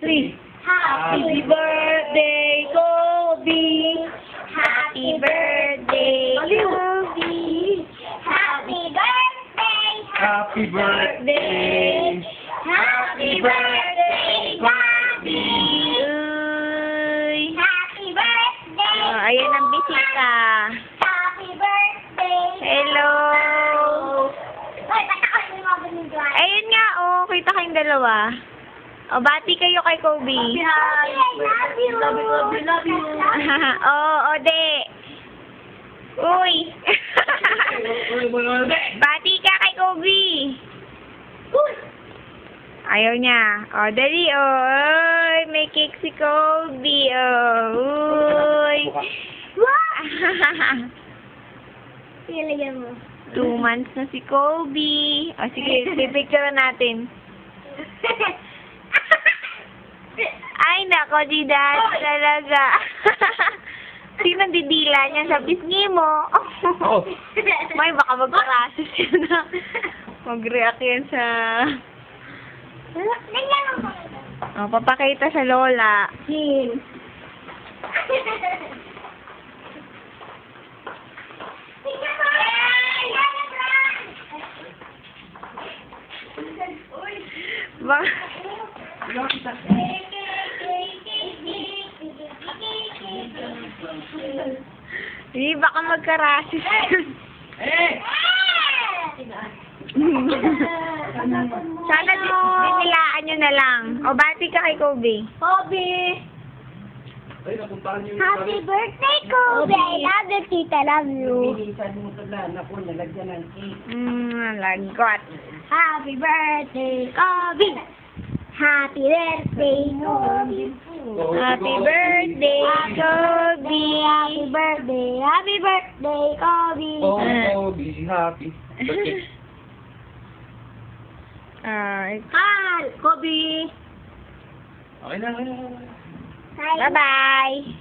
3. Happy birthday, Kobe. Happy birthday, Kobe. Happy birthday. Happy birthday. Happy birthday, Kobe. Uy. Happy birthday. Oh, ayan ang bisita. Happy birthday. Hello. Hoy, patakasin mo ako ng dry. Ayun nga, oh. Kita kayong dalawa. O, bati kayo kay Kobe. I love you. Love you. Oo, de. Uy. Bati ka kay Kobe. Ayaw niya. O, dali, oy. May cake si Kobe, Uy. Ilagyan mo. 2 months na si Kobe. O, sige, pipicture natin. Ay, nako, di dad talaga. Sino didila niya sa pisngi mo? Oh. May, baka mag-process yun na. Mag-react yan sa... Ganyan mo. Oh, papakita sa lola. Sin. Ba... Hindi, baka magka-rashes yun. Sana dinilaan nyo na lang. O, bati ka kay Kobe. Kobe. Ay, napuntahan niyo Happy birthday, Kobe. I love you, tita. Love you. Minsan mo taglaan ako, nalagyan ng cake. Lagot. Happy birthday, Kobe. Happy birthday, Kobe. Happy birthday, Kobe. Happy birthday, happy birthday, Kobe. Oh, busy, happy. Birthday. Hi, Kobe. Okay na, okay na. Hi. Bye-bye.